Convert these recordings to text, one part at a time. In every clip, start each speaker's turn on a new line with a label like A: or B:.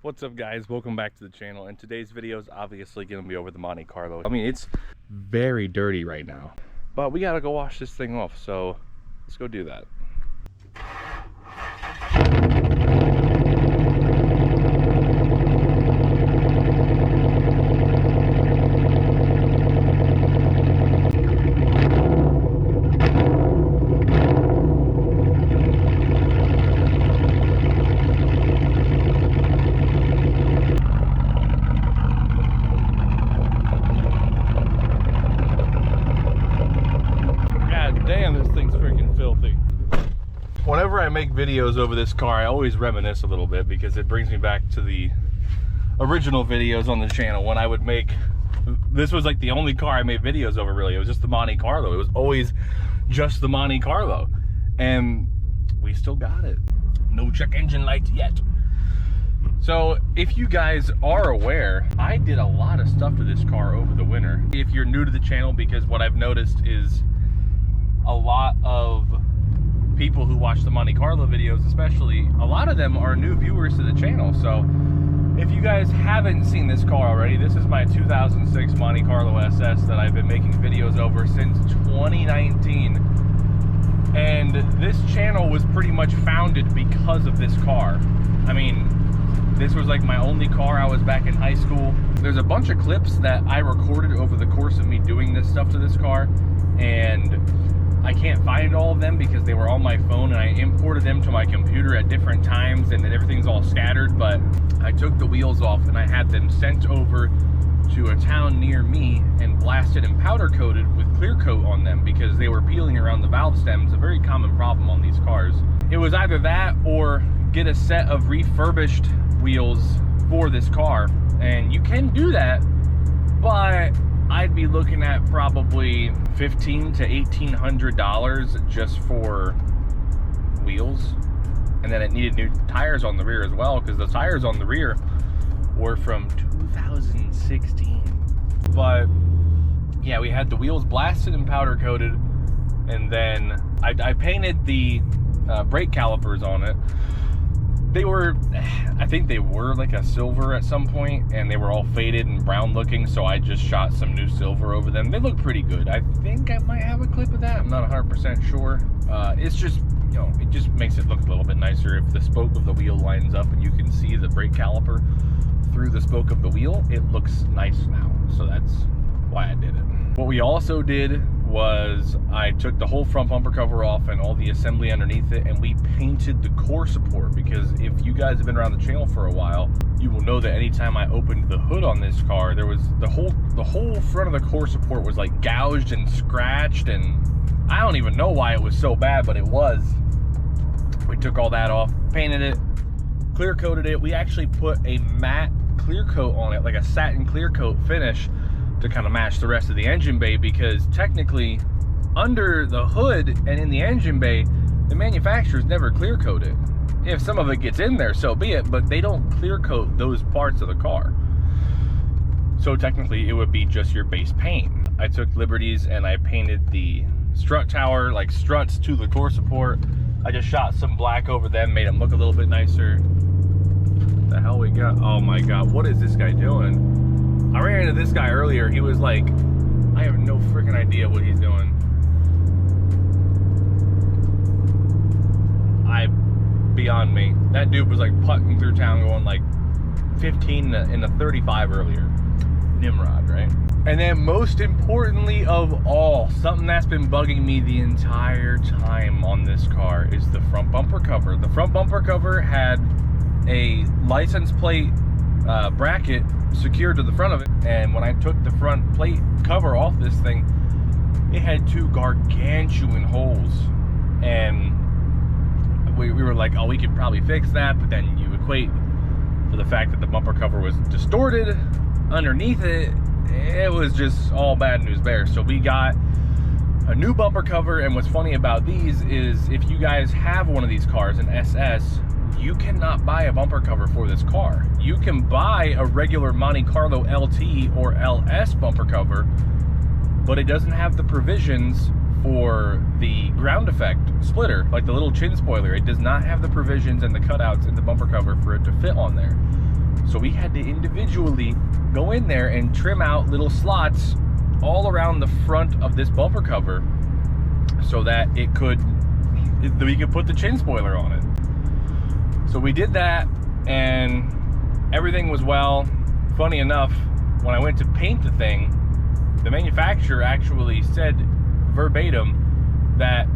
A: What's up, guys? Welcome back to the channel, and today's video is obviously going to be over the Monte Carlo. I mean, it's very dirty right now, but we got to go wash this thing off, so let's go do that. Damn, this thing's freaking filthy. Whenever I make videos over this car, I always reminisce a little bit because it brings me back to the original videos on the channel when I would make, this was like the only car I made videos over really. It was just the Monte Carlo. It was always just the Monte Carlo. And we still got it. No check engine light yet. So if you guys are aware, I did a lot of stuff to this car over the winter. If you're new to the channel, because what I've noticed is a lot of people who watch the Monte Carlo videos, especially, a lot of them are new viewers to the channel. So if you guys haven't seen this car already, this is my 2006 Monte Carlo SS that I've been making videos over since 2019. And this channel was pretty much founded because of this car. I mean, this was like my only car. I was back in high school. There's a bunch of clips that I recorded over the course of me doing this stuff to this car, and I can't find all of them because they were on my phone and I imported them to my computer at different times and everything's all scattered. But I took the wheels off and I had them sent over to a town near me and blasted and powder coated with clear coat on them because they were peeling around the valve stems, a very common problem on these cars. It was either that or get a set of refurbished wheels for this car, and you can do that, but I'd be looking at probably $1,500 to $1,800 just for wheels. And then it needed new tires on the rear as well, because the tires on the rear were from 2016. But yeah, we had the wheels blasted and powder coated, and then I painted the brake calipers on it. They were, I think they were like a silver at some point, and they were all faded and brown looking, so I just shot some new silver over them. They look pretty good. I think I might have a clip of that. I'm not 100% sure. It's just, you know, it just makes it look a little bit nicer if the spoke of the wheel lines up and you can see the brake caliper through the spoke of the wheel. It looks nice now, so that's why I did it. What we also did was I took the whole front bumper cover off and all the assembly underneath it, and we painted the core support, because if you guys have been around the channel for a while, you will know that anytime I opened the hood on this car, there was the whole front of the core support was like gouged and scratched, and I don't even know why it was so bad, but it was. We took all that off, painted it, clear coated it. We actually put a matte clear coat on it, like a satin clear coat finish, to kind of match the rest of the engine bay, because technically under the hood and in the engine bay, the manufacturers never clear coat it. If some of it gets in there, so be it, but they don't clear coat those parts of the car. So technically it would be just your base paint. I took liberties and I painted the strut tower, like struts to the core support. I just shot some black over them, made them look a little bit nicer. What the hell we got? Oh my god, what is this guy doing? I ran into this guy earlier. He was like, I have no freaking idea what he's doing. Beyond me. That dude was like putting through town going like 15 in a 35 earlier. Nimrod, right? And then most importantly of all, something that's been bugging me the entire time on this car is the front bumper cover. The front bumper cover had a license plate bracket secured to the front of it, and when I took the front plate cover off this thing, it had two gargantuan holes, and we were like, oh, we could probably fix that, but then you equate for the fact that the bumper cover was distorted underneath it. It was just all bad news bears. So we got a new bumper cover, and what's funny about these is if you guys have one of these cars, an SS, you cannot buy a bumper cover for this car. You can buy a regular Monte Carlo LT or LS bumper cover, but it doesn't have the provisions for the ground effect splitter, like the little chin spoiler. It does not have the provisions and the cutouts in the bumper cover for it to fit on there. So we had to individually go in there and trim out little slots all around the front of this bumper cover so that we could put the chin spoiler on it. So we did that, and everything was well. Funny enough, when I went to paint the thing, the manufacturer actually said verbatim that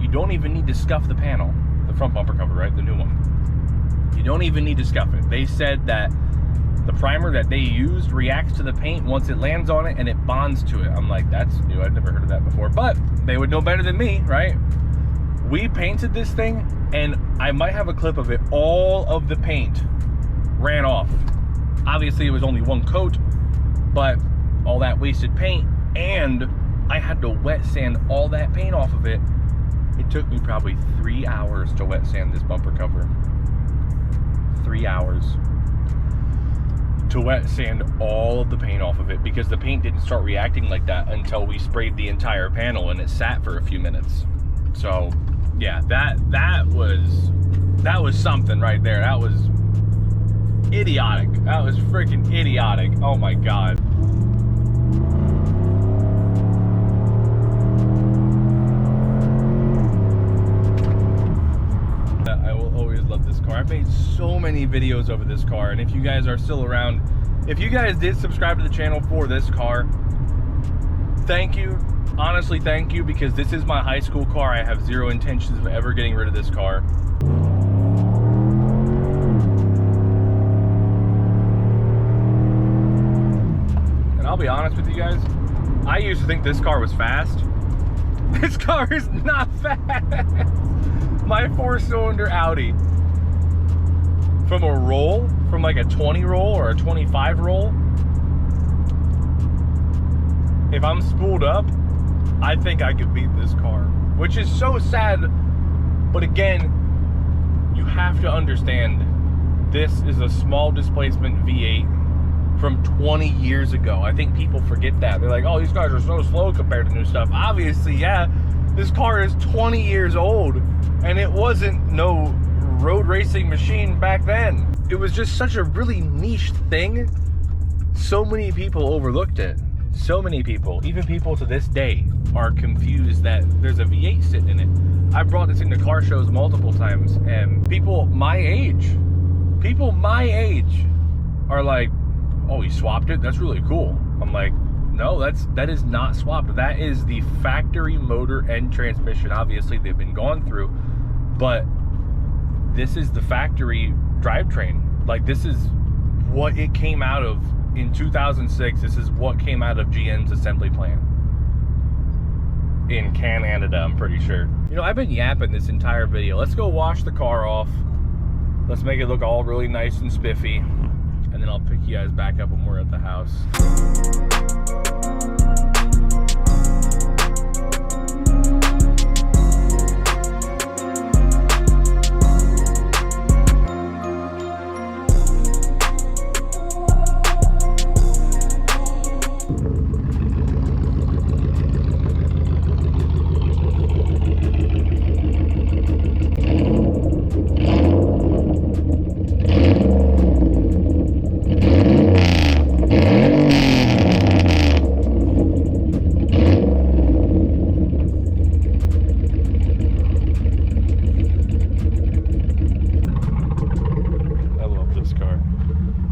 A: you don't even need to scuff the panel, the front bumper cover, right? The new one. You don't even need to scuff it. They said that the primer that they used reacts to the paint once it lands on it and it bonds to it. I'm like, that's new. I'd never heard of that before, but they would know better than me, right? We painted this thing, and I might have a clip of it. All of the paint ran off. Obviously, it was only one coat, but all that wasted paint, and I had to wet sand all that paint off of it. It took me probably 3 hours to wet sand this bumper cover. 3 hours to wet sand all of the paint off of it, because the paint didn't start reacting like that until we sprayed the entire panel and it sat for a few minutes. So yeah, that was something right there. That was idiotic. That was freaking idiotic. Oh my god. I will always love this car. I've made so many videos over this car, and if you guys are still around, if you guys did subscribe to the channel for this car, thank you. Honestly, thank you, because this is my high school car. I have zero intentions of ever getting rid of this car. And I'll be honest with you guys, I used to think this car was fast. This car is not fast. My 4-cylinder Audi, from a roll, from like a 20 roll or a 25 roll, if I'm spooled up, I think I could beat this car, which is so sad. But again, you have to understand, this is a small displacement V8 from 20 years ago. I think people forget that. They're like, oh, these cars are so slow compared to new stuff. Obviously, yeah, this car is 20 years old, and it wasn't no road racing machine back then. It was just such a really niche thing. So many people overlooked it. So many people, even people to this day, are confused that there's a V8 sitting in it. I brought this into car shows multiple times, and people my age are like, oh, he swapped it? That's really cool. I'm like, no, that is not swapped. That is the factory motor and transmission. Obviously, they've been gone through, but this is the factory drivetrain. Like, this is what it came out of in 2006. This is what came out of GM's assembly plant in Canada, I'm pretty sure. You know, I've been yapping this entire video. Let's go wash the car off. Let's make it look all really nice and spiffy, and then I'll pick you guys back up when we're at the house.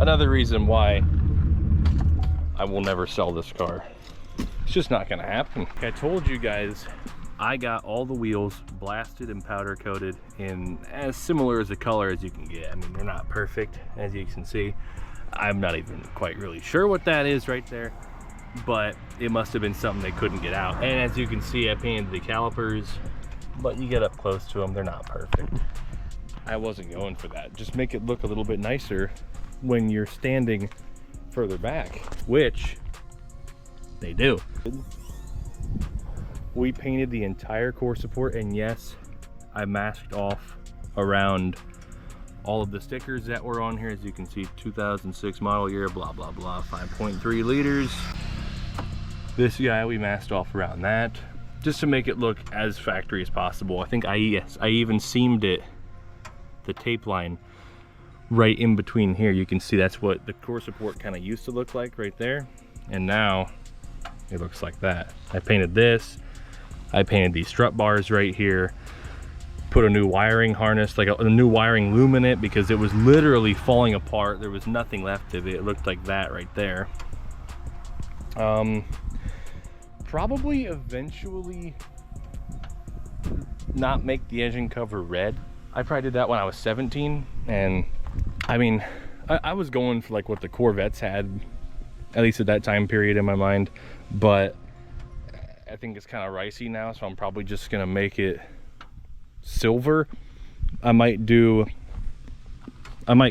A: Another reason why I will never sell this car. It's just not gonna happen. I told you guys, I got all the wheels blasted and powder coated in as similar as a color as you can get. I mean, they're not perfect, as you can see. I'm not even quite really sure what that is right there, but it must have been something they couldn't get out. And as you can see, I painted the calipers, but you get up close to them, they're not perfect. I wasn't going for that. Just make it look a little bit nicer when you're standing further back, which they do. We painted the entire core support, and yes, I masked off around all of the stickers that were on here. As you can see, 2006 model year, blah blah blah, 5.3 liters. This guy, we masked off around that just to make it look as factory as possible. I think I even seamed it, the tape line, right in between here, you can see that's what the core support kind of used to look like right there. And now it looks like that. I painted this. I painted these strut bars right here. Put a new wiring harness, like a new wiring loom in it, because it was literally falling apart. There was nothing left of it. It looked like that right there. Probably eventually not make the engine cover red. I probably did that when I was 17, and I mean, I was going for like what the Corvettes had, at least at that time period in my mind, but I think it's kind of ricey now, so I'm probably just gonna make it silver. I might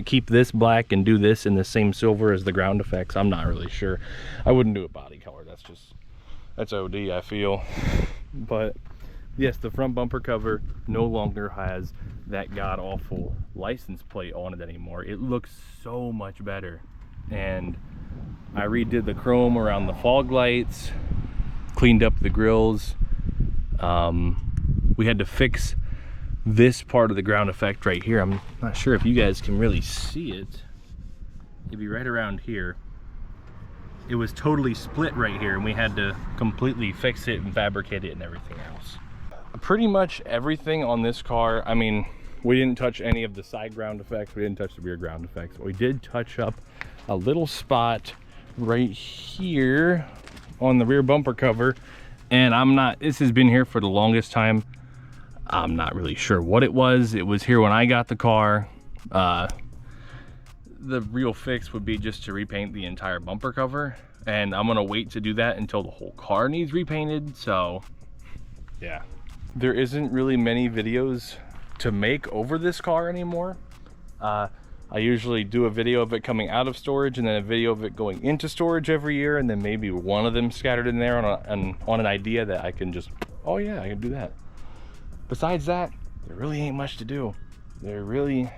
A: keep this black and do this in the same silver as the ground effects. I'm not really sure. I wouldn't do a body color. That's OD, I feel. But yes, the front bumper cover no longer has that god-awful license plate on it anymore. It looks so much better. And I redid the chrome around the fog lights, cleaned up the grills. We had to fix this part of the ground effect right here. I'm not sure if you guys can really see it. It'd be right around here. It was totally split right here, and we had to completely fix it and fabricate it and everything else. Pretty much everything on this car, I mean, we didn't touch any of the side ground effects, we didn't touch the rear ground effects, but we did touch up a little spot right here on the rear bumper cover. And this has been here for the longest time. I'm not really sure what it was. It was here when I got the car. The real fix would be just to repaint the entire bumper cover, and I'm gonna wait to do that until the whole car needs repainted. So yeah, there isn't really many videos to make over this car anymore. I usually do a video of it coming out of storage, and then a video of it going into storage every year, and then maybe one of them scattered in there on an idea that I can just, oh yeah, I can do that. Besides that, there really ain't much to do. There really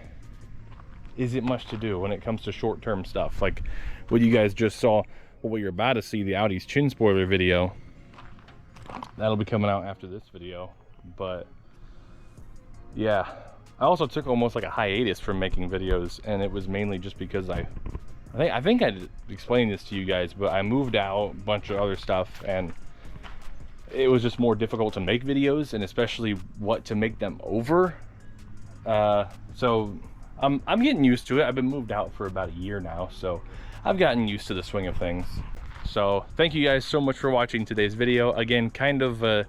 A: isn't much to do when it comes to short-term stuff. Like what you guys just saw, or what you're about to see, the Audi's chin spoiler video. That'll be coming out after this video. But yeah, I also took almost like a hiatus from making videos, and it was mainly just because I think I explained this to you guys, but I moved out, a bunch of other stuff, and it was just more difficult to make videos, and especially what to make them over. So I'm getting used to it. I've been moved out for about a year now, so I've gotten used to the swing of things. So thank you guys so much for watching today's video. Again, kind of a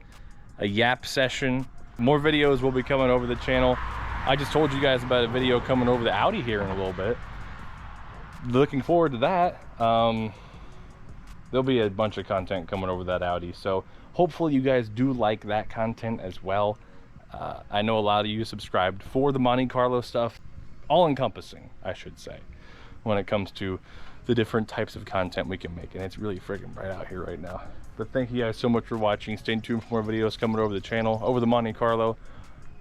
A: yap session. More videos will be coming over the channel. I just told you guys about a video coming over the Audi here in a little bit. Looking forward to that. There'll be a bunch of content coming over that Audi, so hopefully you guys do like that content as well. I know a lot of you subscribed for the Monte Carlo stuff, all encompassing, I should say, when it comes to the different types of content we can make, and it's really friggin' bright out here right now. But thank you guys so much for watching. Stay tuned for more videos coming over the channel, over the Monte Carlo,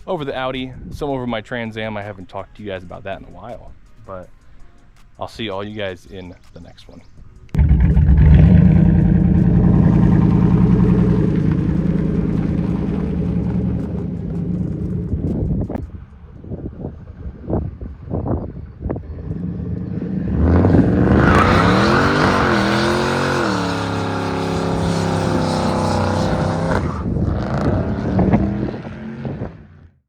A: over the Audi, some over my Trans Am. I haven't talked to you guys about that in a while, but I'll see all you guys in the next one.